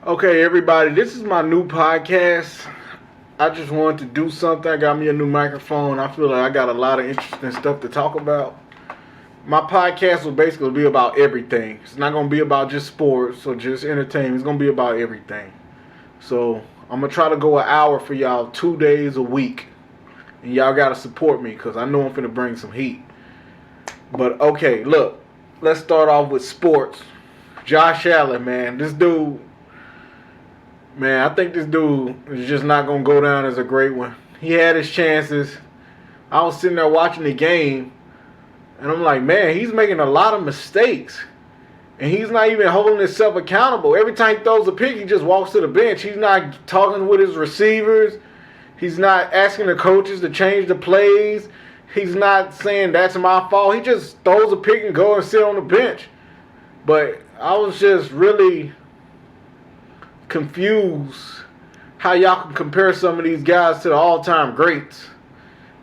Okay, everybody, this is my new podcast. I just wanted to do something. I got me a new microphone. I feel like I got a lot of interesting stuff to talk about. My podcast will basically be about everything. It's not going to be about just sports or just entertainment. It's going to be about everything. So I'm going to try to go an hour for y'all 2 days a week. And y'all got to support me because I know I'm finna bring some heat. But okay, look. Let's start off with sports. Josh Allen, man. This dude... Man, I think this dude is just not going to go down as a great one. He had his chances. I was sitting there watching the game, and I'm like, man, he's making a lot of mistakes. And he's not even holding himself accountable. Every time he throws a pick, he just walks to the bench. He's not talking with his receivers. He's not asking the coaches to change the plays. He's not saying that's my fault. He just throws a pick and goes and sit on the bench. But I was just really confused how y'all can compare some of these guys to the all-time greats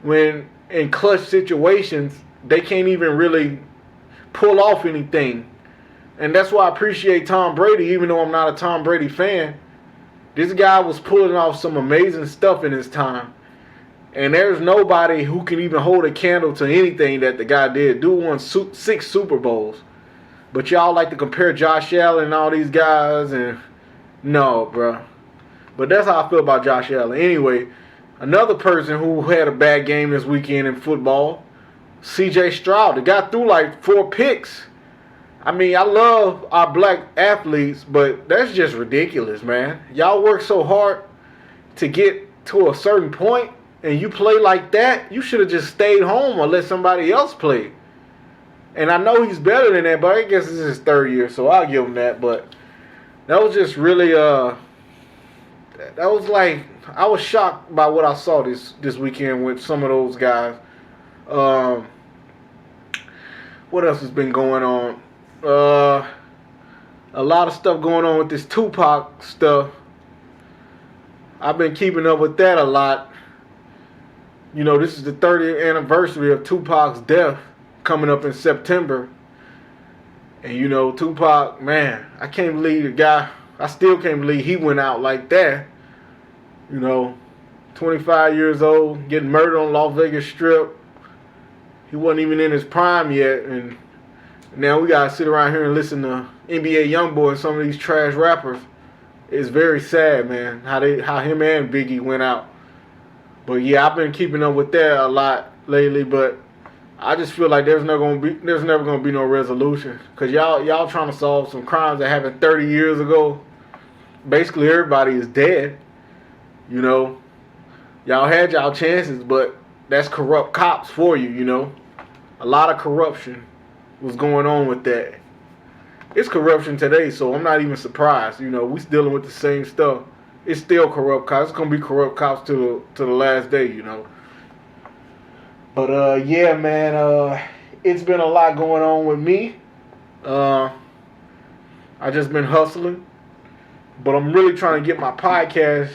when in clutch situations they can't even really pull off anything. And that's why I appreciate Tom Brady, even though I'm not a Tom Brady fan. This guy was pulling off some amazing stuff in his time. And there's nobody who can even hold a candle to anything that the guy did. Dude won 6 Super Bowls. But y'all like to compare Josh Allen and all these guys, and no, bro. But that's how I feel about Josh Allen. Anyway, another person who had a bad game this weekend in football, C.J. Stroud. The guy threw like 4 picks. I mean, I love our black athletes, but that's just ridiculous, man. Y'all work so hard to get to a certain point, and you play like that. You should have just stayed home or let somebody else play. And I know he's better than that, but I guess this is his 3rd year, so I'll give him that. But that was just really, that was like, I was shocked by what I saw this weekend with some of those guys. What else has been going on? A lot of stuff going on with this Tupac stuff. I've been keeping up with that a lot. You know, this is the 30th anniversary of Tupac's death coming up in September. And you know, Tupac, man, I can't believe the guy, I still can't believe he went out like that. You know, 25 years old, getting murdered on Las Vegas Strip. He wasn't even in his prime yet. And now we got to sit around here and listen to NBA Youngboy and some of these trash rappers. It's very sad, man, how him and Biggie went out. But yeah, I've been keeping up with that a lot lately, but I just feel like there's never gonna be no resolution, cause y'all trying to solve some crimes that happened 30 years ago. Basically, everybody is dead. You know, y'all had y'all chances, but that's corrupt cops for you. You know, a lot of corruption was going on with that. It's corruption today, so I'm not even surprised. You know, we dealing with the same stuff. It's still corrupt cops. It's gonna be corrupt cops to the last day. You know. But yeah, man, it's been a lot going on with me. I just been hustling, but I'm really trying to get my podcast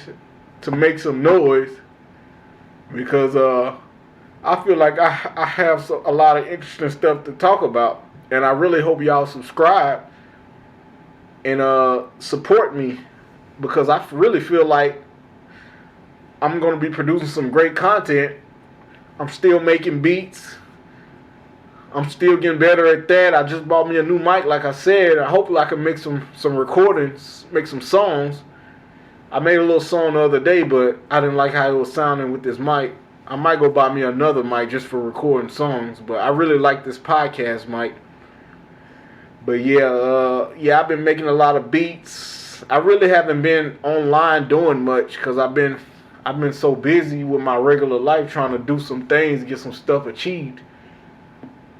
to make some noise because I feel like I have a lot of interesting stuff to talk about, and I really hope y'all subscribe and support me because I really feel like I'm going to be producing some great content. I'm still making beats. I'm still getting better at that. I just bought me a new mic, like I said. Hopefully I can make some recordings, make some songs. I made a little song the other day, but I didn't like how it was sounding with this mic. I might go buy me another mic just for recording songs, but I really like this podcast mic. But yeah, I've been making a lot of beats. I really haven't been online doing much because I've been so busy with my regular life trying to do some things, get some stuff achieved.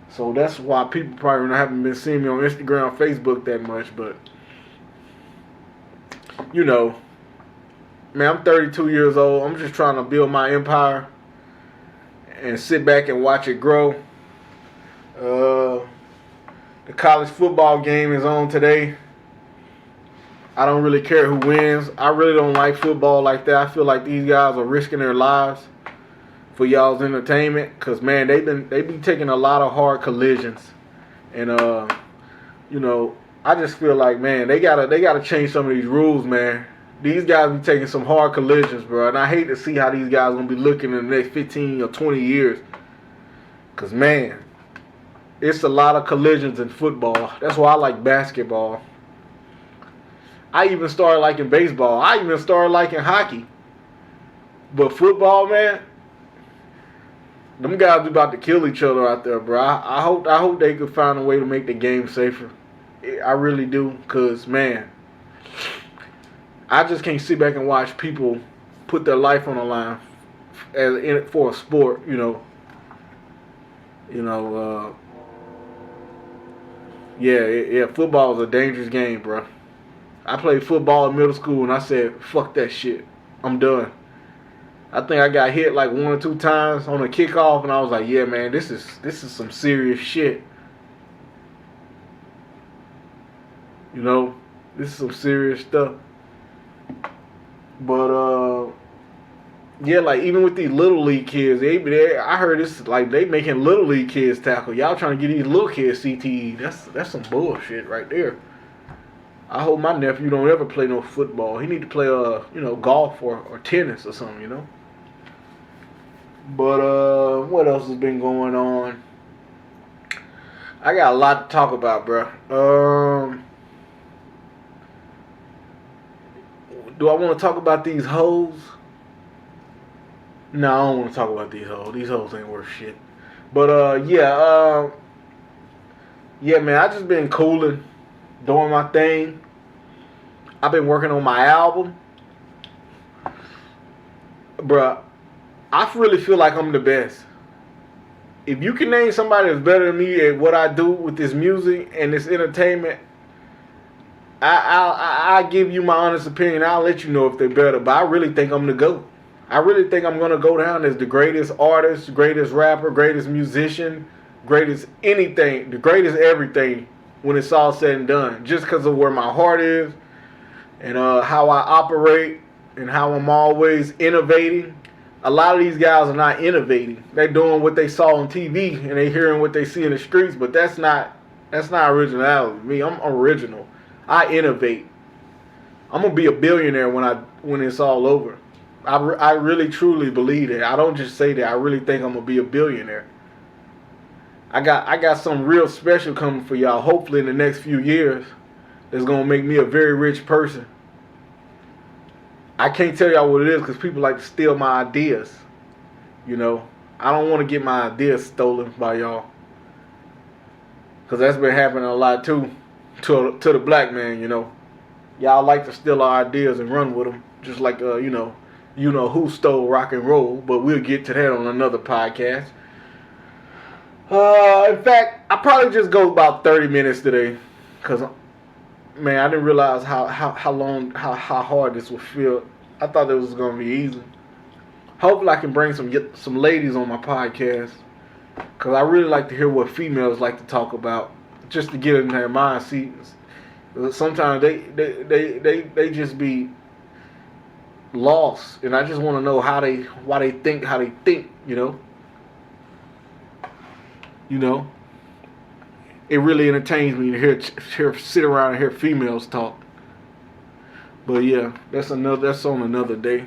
So that's why people probably haven't been seeing me on Instagram, Facebook that much. But, you know, man, I'm 32 years old. I'm just trying to build my empire and sit back and watch it grow. The college football game is on today. I don't really care who wins. I really don't like football like that. I feel like these guys are risking their lives for y'all's entertainment, because they be taking a lot of hard collisions, and you know, I just feel like, man, they gotta change some of these rules, man. These guys be taking some hard collisions, bro, and I hate to see how these guys gonna be looking in the next 15 or 20 years. Cause man, it's a lot of collisions in football. That's why I like basketball. I even started liking baseball. I even started liking hockey. But football, man, them guys be about to kill each other out there, bro. I hope they could find a way to make the game safer. I really do, cause man, I just can't sit back and watch people put their life on the line for a sport, Yeah, football is a dangerous game, bro. I played football in middle school, and I said, fuck that shit. I'm done. I think I got hit like 1 or 2 times on a kickoff, and I was like, yeah, man, this is some serious shit. This is some serious stuff. But, yeah, like, even with these Little League kids, I heard it's like they making Little League kids tackle. Y'all trying to get these little kids CTE. That's some bullshit right there. I hope my nephew don't ever play no football. He need to play, golf or tennis or something, But, what else has been going on? I got a lot to talk about, bro. Do I want to talk about these hoes? No, I don't want to talk about these hoes. These hoes ain't worth shit. But, yeah, man, I just been cooling, doing my thing. I've been working on my album. Bruh, I really feel like I'm the best. If you can name somebody that's better than me at what I do with this music and this entertainment, I give you my honest opinion. I'll let you know if they're better. But I really think I'm the GOAT. I really think I'm going to go down as the greatest artist, greatest rapper, greatest musician, greatest anything, the greatest everything when it's all said and done. Just because of where my heart is and how I operate and how I'm always innovating. A lot of these guys are not innovating. They're doing what they saw on TV and they hearing what they see in the streets, but that's not originality. Me, I'm original. I innovate. I'm gonna be a billionaire when it's all over. I really truly believe that. I don't just say that. I really think I'm gonna be a billionaire. I got something real special coming for y'all. Hopefully in the next few years, that's gonna make me a very rich person. I can't tell y'all what it is because people like to steal my ideas. I don't want to get my ideas stolen by y'all. Because that's been happening a lot too. To the black man, Y'all like to steal our ideas and run with them. Just like, who stole rock and roll. But we'll get to that on another podcast. In fact, I probably just go about 30 minutes today. Because, man, I didn't realize how hard this would feel. I thought it was going to be easy. Hopefully I can bring some ladies on my podcast. Because I really like to hear what females like to talk about. Just to get in their mind. See, sometimes they just be lost. And I just want to know why they think how they think, It really entertains me to hear sit around and hear females talk. But yeah, that's on another day.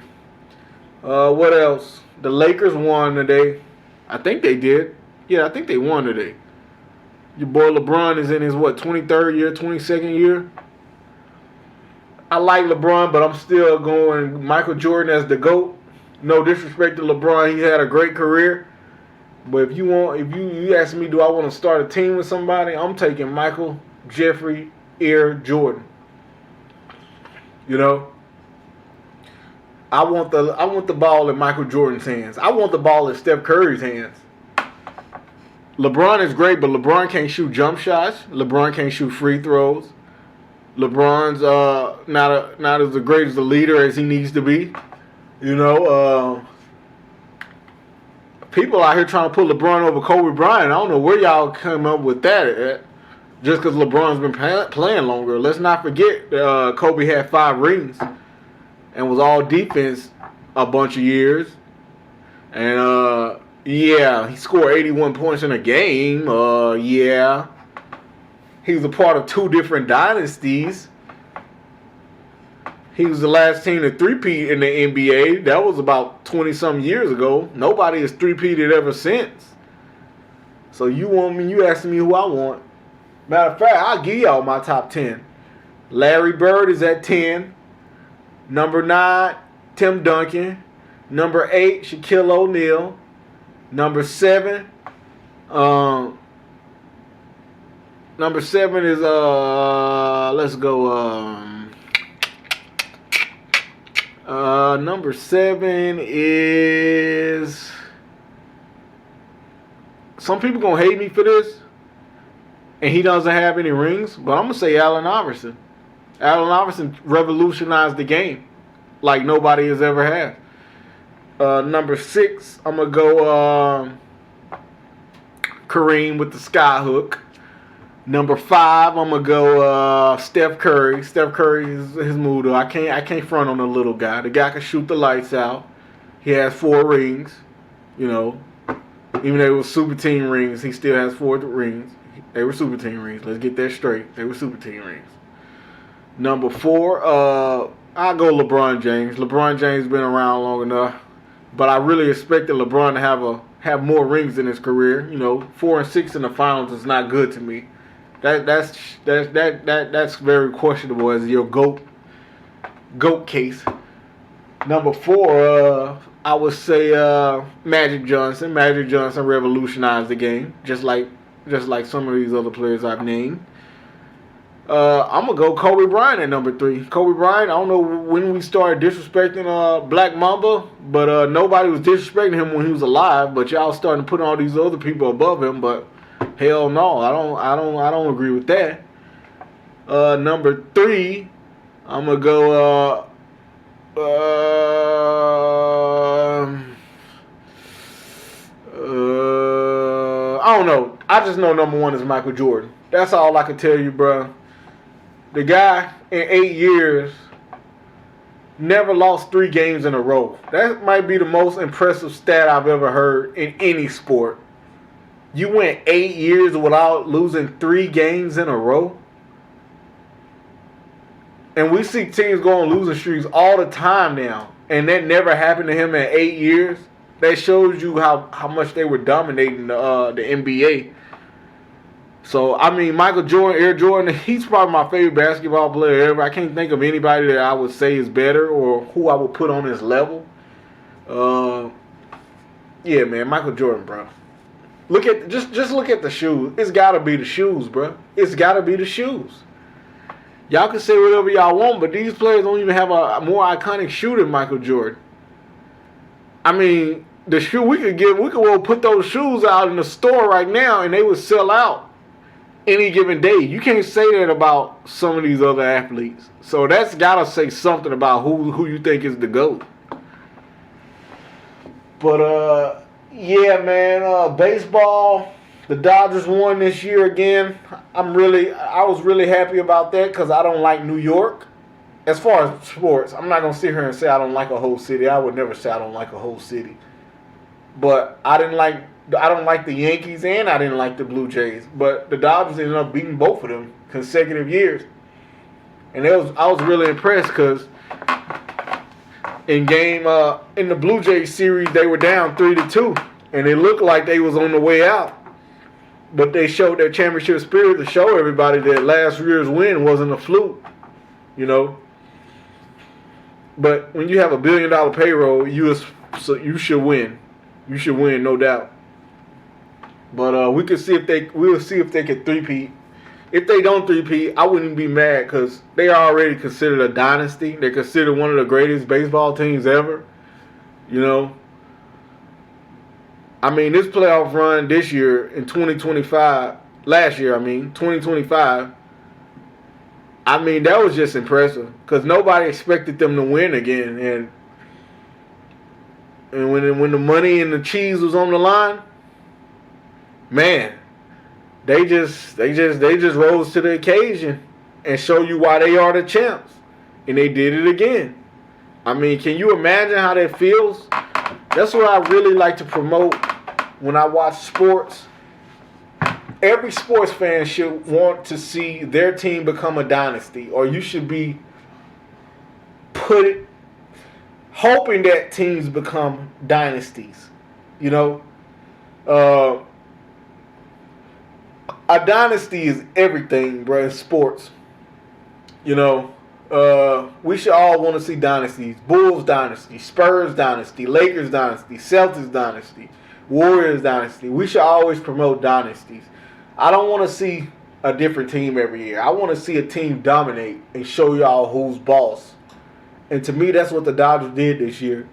What else? The Lakers won today. I think they did. Yeah, I think they won today. Your boy LeBron is in his 23rd year, 22nd year. I like LeBron, but I'm still going Michael Jordan as the GOAT. No disrespect to LeBron, he had a great career. But if you ask me, do I want to start a team with somebody? I'm taking Michael, Jeffrey, Air Jordan. I want the ball in Michael Jordan's hands. I want the ball in Steph Curry's hands. LeBron is great, but LeBron can't shoot jump shots. LeBron can't shoot free throws. LeBron's not as great as a leader as he needs to be. People out here trying to put LeBron over Kobe Bryant. I don't know where y'all come up with that at. Just because LeBron's been playing longer. Let's not forget Kobe had 5 rings and was all defense a bunch of years. And, he scored 81 points in a game. Yeah. He was a part of 2 different dynasties. He was the last team to three-peat in the NBA. That was about 20-some years ago. Nobody has three-peated ever since. So you asking me who I want. Matter of fact, I'll give y'all my top 10. Larry Bird is at 10. Number 9, Tim Duncan. Number 8, Shaquille O'Neal. Number 7, is let's go. Number 7 is. Some people gonna hate me for this, and he doesn't have any rings, but I'm gonna say Allen Iverson. Allen Iverson revolutionized the game like nobody has ever had. Number 6, I'm gonna go Kareem with the sky hook. Number 5, I'm gonna go Steph Curry. Steph Curry is his mood. I can't front on the little guy. The guy can shoot the lights out. He has 4 rings. You know, even though it was super team rings, he still has 4 rings. They were super team rings. Let's get that straight. They were super team rings. Number 4, I'll go LeBron James. LeBron James been around long enough, but I really expected LeBron to have more rings in his career. You know, 4 and 6 in the finals is not good to me. That's very questionable as your GOAT case. Number 4, I would say Magic Johnson. Magic Johnson revolutionized the game, just like some of these other players I've named. I'm gonna go Kobe Bryant at number 3. Kobe Bryant. I don't know when we started disrespecting Black Mamba, but nobody was disrespecting him when he was alive. But y'all starting to put all these other people above him. But hell no, I don't agree with that. Number 3, I'm gonna go. I don't know. I just know number 1 is Michael Jordan. That's all I can tell you, bro. The guy in 8 years never lost 3 games in a row. That might be the most impressive stat I've ever heard in any sport. You went 8 years without losing 3 games in a row? And we see teams go on losing streaks all the time now. And that never happened to him in 8 years. That shows you how much they were dominating the NBA. So, I mean, Michael Jordan, Air Jordan, he's probably my favorite basketball player ever. I can't think of anybody that I would say is better or who I would put on his level. Yeah, man, Michael Jordan, bro. Look at just look at the shoes. It's got to be the shoes, bro. It's got to be the shoes. Y'all can say whatever y'all want, but these players don't even have a more iconic shoe than Michael Jordan. I mean, the shoe we could well put those shoes out in the store right now, and they would sell out any given day. You can't say that about some of these other athletes. So that's gotta say something about who you think is the GOAT. But yeah, man, baseball. The Dodgers won this year again. I was really happy about that because I don't like New York. As far as sports, I'm not gonna sit here and say I don't like a whole city. I would never say I don't like a whole city. But I don't like the Yankees and I didn't like the Blue Jays. But the Dodgers ended up beating both of them consecutive years. And I was really impressed because in the Blue Jays series they were down 3-2. And it looked like they was on the way out. But they showed their championship spirit to show everybody that last year's win wasn't a fluke. You know? But when you have $1 billion payroll, you should win. You should win, no doubt. But we'll see if they can three-peat. If they don't three-peat, I wouldn't be mad because they are already considered a dynasty. They're considered one of the greatest baseball teams ever. You know? I mean, this playoff run this year in 2025, 2025, I mean, that was just impressive because nobody expected them to win again. And when the money and the cheese was on the line, man, they just rose to the occasion and show you why they are the champs. And they did it again. I mean, can you imagine how that feels? That's what I really like to promote when I watch sports. every sports fan should want to see their team become a dynasty, or you should be hoping that teams become dynasties. You know, a dynasty is everything, bro, in sports. You know, we should all want to see dynasties. Bulls dynasty, Spurs dynasty, Lakers dynasty, Celtics dynasty, Warriors dynasty. We should always promote dynasties. I don't want to see a different team every year. I want to see a team dominate and show y'all who's boss. And to me, that's what the Dodgers did this year.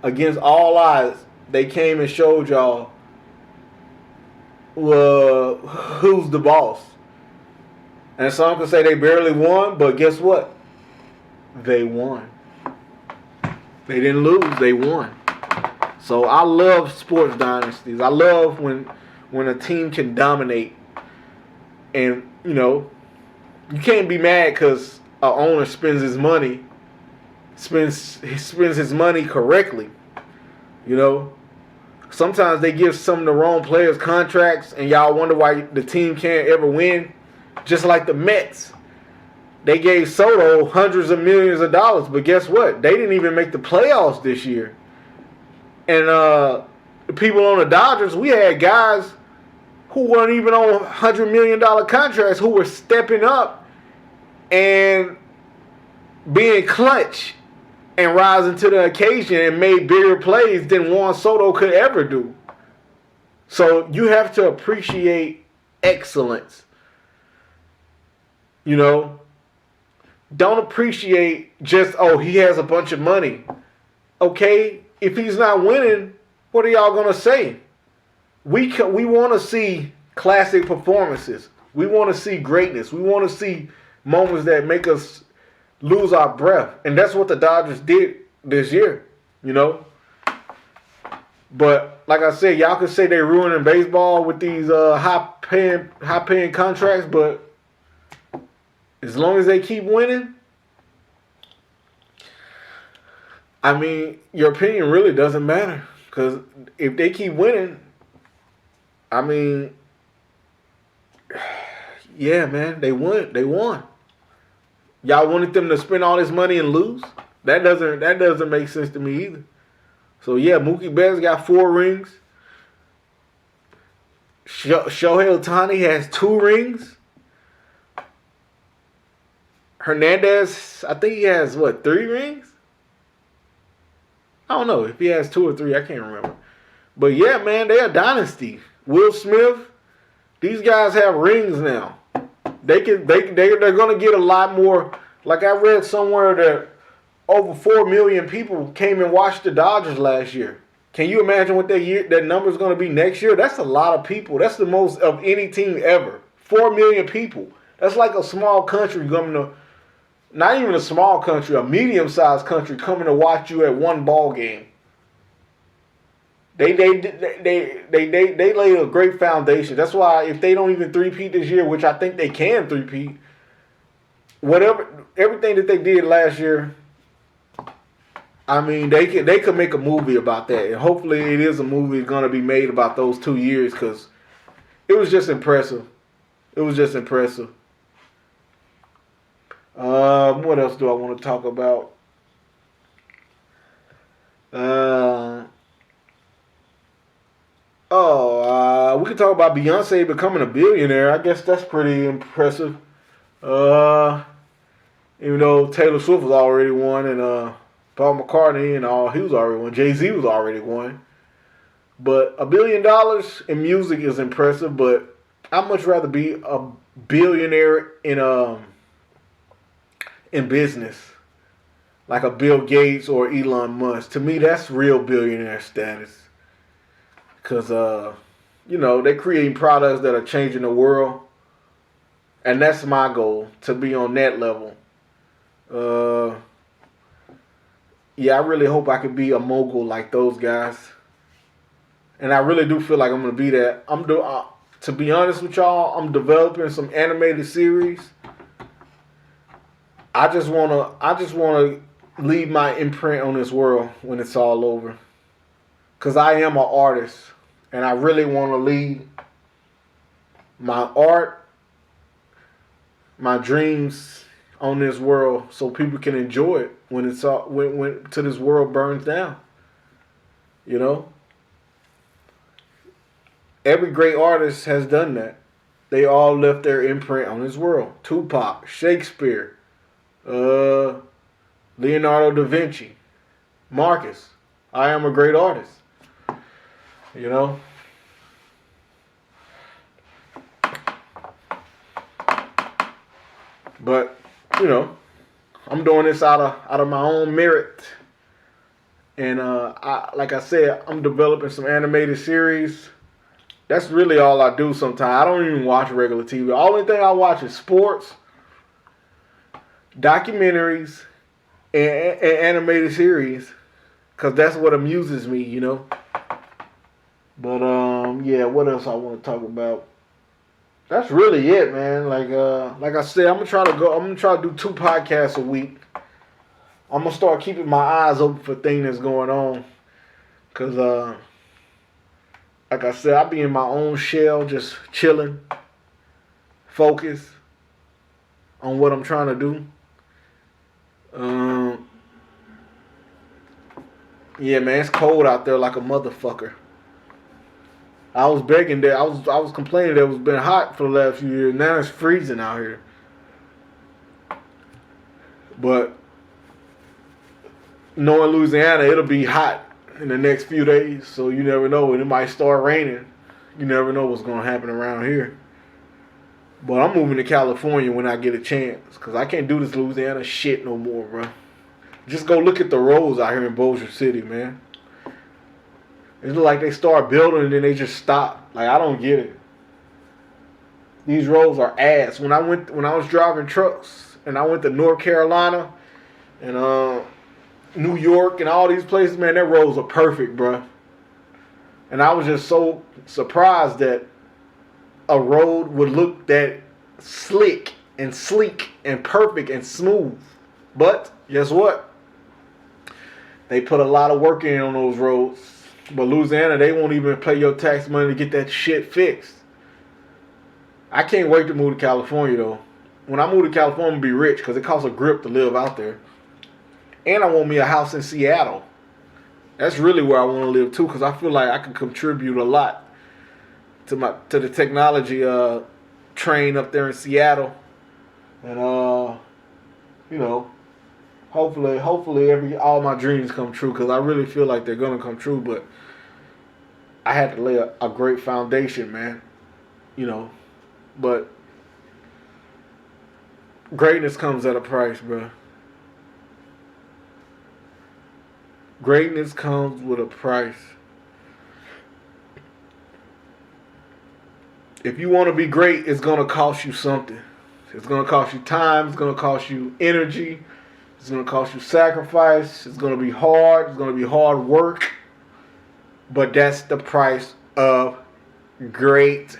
Against all odds, they came and showed y'all who's the boss. And some can say they barely won, but guess what? They won. They didn't lose, they won. So I love sports dynasties. I love when a team can dominate. And, you know, you can't be mad because an owner spends his money correctly. You know, sometimes they give some of the wrong players contracts, and y'all wonder why the team can't ever win. Just like the Mets, they gave Soto hundreds of millions of dollars, but guess what? They didn't even make the playoffs this year. And the people on the Dodgers, we had guys who weren't even on $100 million contracts who were stepping up and being clutch and rising to the occasion and made bigger plays than Juan Soto could ever do. So you have to appreciate excellence. You know, don't appreciate just, oh, he has a bunch of money. Okay, if he's not winning, what are y'all going to say? We want to see classic performances. We want to see greatness. We want to see moments that make us lose our breath. And that's what the Dodgers did this year, you know. But like I said, y'all could say they're ruining baseball with these high-paying contracts, but as long as they keep winning, I mean, your opinion really doesn't matter. Because if they keep winning, I mean, yeah, man, they won. They won. Y'all wanted them to spend all this money and lose? That doesn't make sense to me either. So yeah, Mookie Betts got 4 rings. Shohei Ohtani has 2 rings. Hernandez, I think he has 3 rings? I don't know if he has 2 or 3. I can't remember. But yeah, man, they're a dynasty. Will Smith, these guys have rings now. They're gonna get a lot more. Like I read somewhere that over 4 million people came and watched the Dodgers last year. Can you imagine what that number is going to be next year? That's a lot of people. That's the most of any team ever. 4 million people. That's like a small country coming to, not even a small country, a medium-sized country coming to watch you at one ball game. They laid a great foundation. That's why if they don't even three-peat this year, which I think they can three-peat, everything that they did last year, I mean, they could make a movie about that. And hopefully it is a movie going to be made about those 2 years because it was just impressive. It was just impressive. What else do I want to talk about? We can talk about Beyonce becoming a billionaire. I guess that's pretty impressive. Even though Taylor Swift was already won and Paul McCartney and all, he was already won. Jay-Z was already won. But $1 billion in music is impressive, but I'd much rather be a billionaire in business. Like a Bill Gates or Elon Musk. To me, that's real billionaire status. Because, they're creating products that are changing the world. And that's my goal, to be on that level. I really hope I could be a mogul like those guys. And I really do feel like I'm going to be that. To be honest with y'all, I'm developing some animated series. I just want to leave my imprint on this world when it's all over. Because I am an artist. And I really want to leave my art, my dreams on this world, so people can enjoy it when it's all when till this world burns down. You know, every great artist has done that. They all left their imprint on this world. Tupac, Shakespeare, Leonardo da Vinci, Markis. I am a great artist. You know. But, you know, I'm doing this out of my own merit. And like I said, I'm developing some animated series. That's really all I do sometimes. I don't even watch regular TV. The only thing I watch is sports, documentaries, and animated series. Because that's what amuses me, you know. But, yeah, what else I want to talk about? That's really it, man. Like I said, I'm gonna try to do 2 podcasts a week. I'm gonna start keeping my eyes open for things that's going on. Cause like I said, I be in my own shell, just chilling, focus on what I'm trying to do. Yeah, man, it's cold out there like a motherfucker. I was begging that I was complaining that it's been hot for the last few years. Now it's freezing out here. But knowing Louisiana, it'll be hot in the next few days. So you never know. It might start raining. You never know what's gonna happen around here. But I'm moving to California when I get a chance, cause I can't do this Louisiana shit no more, bro. Just go look at the roads out here in Bossier City, man. It's like they start building and then they just stop. Like, I don't get it. These roads are ass. When I was driving trucks and I went to North Carolina and New York and all these places, man, their roads are perfect, bro. And I was just so surprised that a road would look that slick and sleek and perfect and smooth. But guess what? They put a lot of work in on those roads. But Louisiana, they won't even pay your tax money to get that shit fixed. I can't wait to move to California, though. When I move to California, I'm going to be rich because it costs a grip to live out there. And I want me a house in Seattle. That's really where I want to live, too, because I feel like I can contribute a lot to the technology train up there in Seattle. And, you know, hopefully all my dreams come true, because I really feel like they're going to come true, but I had to lay a great foundation, man. You know, but greatness comes at a price, bro. Greatness comes with a price. If you want to be great, it's going to cost you something. It's going to cost you time. It's going to cost you energy. It's going to cost you sacrifice. It's going to be hard. It's going to be hard work. But that's the price of greatness.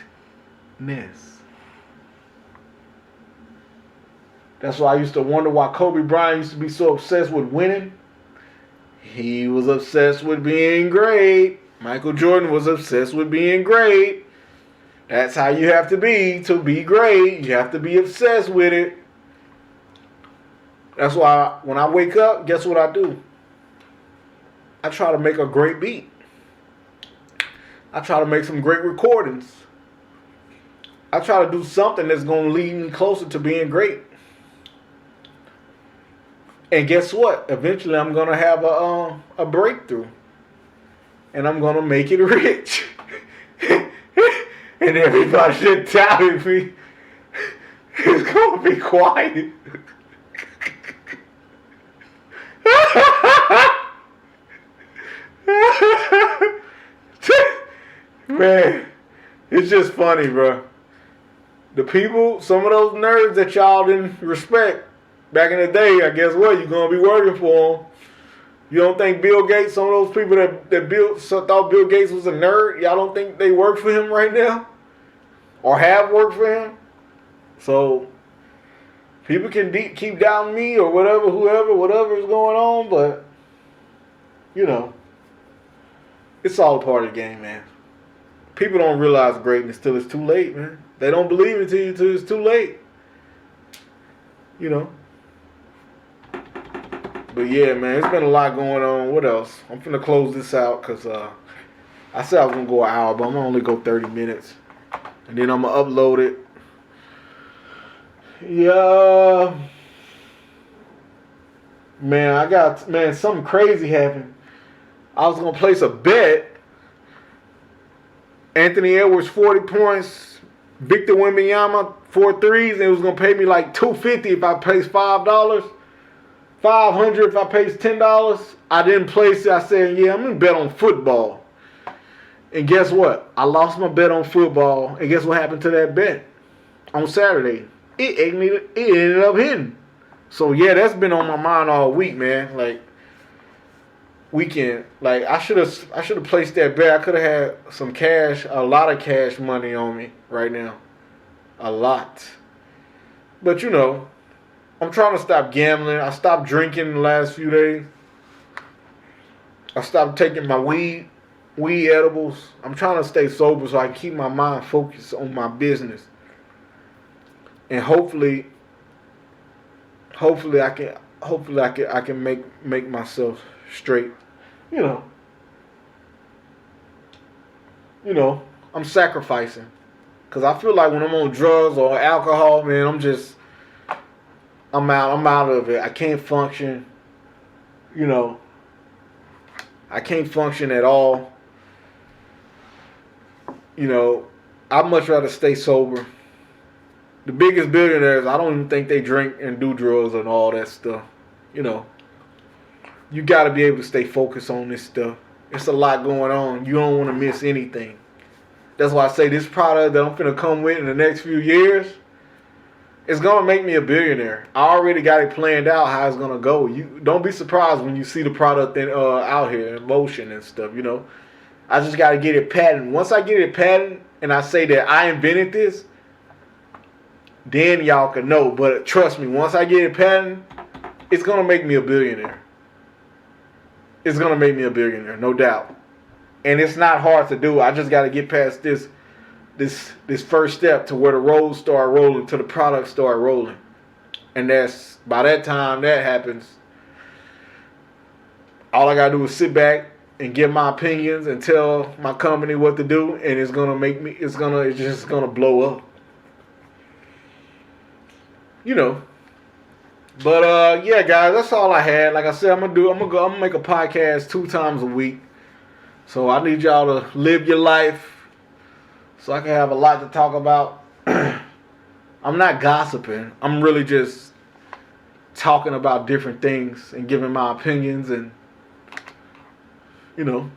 That's why I used to wonder why Kobe Bryant used to be so obsessed with winning. He was obsessed with being great. Michael Jordan was obsessed with being great. That's how you have to be great. You have to be obsessed with it. That's why when I wake up, guess what I do? I try to make a great beat. I try to make some great recordings. I try to do something that's going to lead me closer to being great. And guess what? Eventually I'm going to have a breakthrough. And I'm going to make it rich. And everybody should doubted me. It's going to be quiet. Man, it's just funny, bro. The people, some of those nerds that y'all didn't respect back in the day, I guess what? You're going to be working for them. You don't think Bill Gates, some of those people that thought Bill Gates was a nerd, y'all don't think they work for him right now? Or have worked for him? So, people can keep doubting me or whatever, whatever's going on, but, you know, it's all part of the game, man. People don't realize greatness till it's too late, man. They don't believe it till it's too late. You know. But yeah, man, it's been a lot going on. What else? I'm finna close this out because I said I was gonna go an hour, but I'm gonna only go 30 minutes. And then I'm gonna upload it. Yeah. Man, something crazy happened. I was gonna place a bet. Anthony Edwards 40 points, Victor Wembanyama 4 threes, and it was gonna pay me like $250 if I placed $5, $500 if I placed $10. I didn't place it. I said, yeah, I'm gonna bet on football. And guess what? I lost my bet on football, and guess what happened to that bet on Saturday? It ended up hitting. So yeah, that's been on my mind all week, man. Like weekend, like I should have placed that bet. I could have had some cash, a lot of cash money on me right now, a lot. But you know, I'm trying to stop gambling. I stopped drinking the last few days. I stopped taking my weed edibles. I'm trying to stay sober so I can keep my mind focused on my business, and hopefully I can make myself straight. You know, I'm sacrificing. Because I feel like when I'm on drugs or alcohol, man, I'm out of it. I can't function. You know, I can't function at all. You know, I'd much rather stay sober. The biggest billionaires, I don't even think they drink and do drugs and all that stuff. You know, you got to be able to stay focused on this stuff. It's a lot going on. You don't want to miss anything. That's why I say this product that I'm finna come with in the next few years, it's gonna make me a billionaire. I already got it planned out how it's gonna go. You don't be surprised when you see the product out here in motion and stuff. You know, I just got to get it patented. Once I get it patented and I say that I invented this, then y'all can know. But trust me, once I get it patented, it's gonna make me a billionaire. It's gonna make me a billionaire, no doubt. And it's not hard to do. I just got to get past this first step to where the roads start rolling, to the products start rolling. And that's by that time that happens, all I gotta do is sit back and give my opinions and tell my company what to do, and it's just gonna blow up. You know. But yeah, guys, that's all I had. Like I said, I'm gonna make a podcast 2 times a week. So I need y'all to live your life so I can have a lot to talk about. I'm not gossiping. I'm really just talking about different things and giving my opinions, and you know,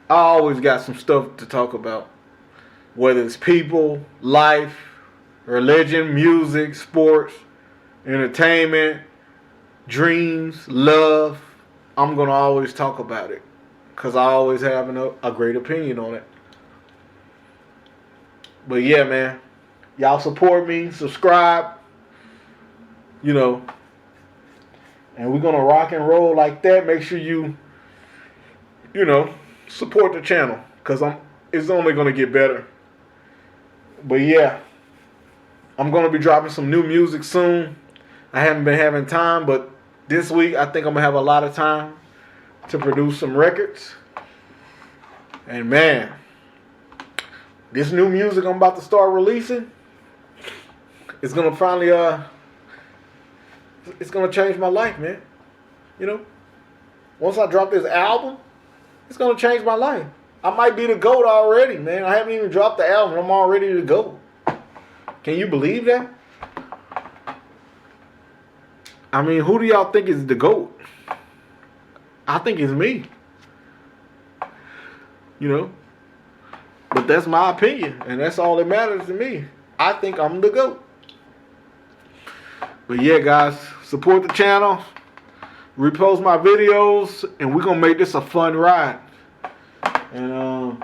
I always got some stuff to talk about. Whether it's people, life, religion, music, sports, entertainment, dreams, love, I'm going to always talk about it because I always have a great opinion on it. But yeah, man, y'all support me, subscribe, you know, and we're going to rock and roll like that. Make sure you know, support the channel because it's only going to get better. But yeah, I'm going to be dropping some new music soon. I haven't been having time, but this week I think I'm going to have a lot of time to produce some records. And man, this new music I'm about to start releasing, it's going to finally, it's going to change my life, man. You know, once I drop this album, it's going to change my life. I might be the GOAT already, man. I haven't even dropped the album. I'm all ready to go. Can you believe that? I mean, who do y'all think is the GOAT? I think it's me. You know? But that's my opinion, and that's all that matters to me. I think I'm the GOAT. But yeah, guys, support the channel. Repost my videos, and we're going to make this a fun ride. And,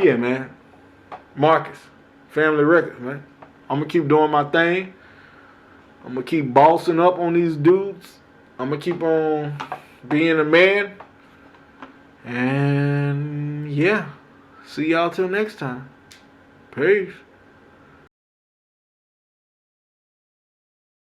yeah, man. Markis, Family Records, man. I'm going to keep doing my thing. I'm going to keep bossing up on these dudes. I'm going to keep on being a man. And yeah, see y'all till next time. Peace.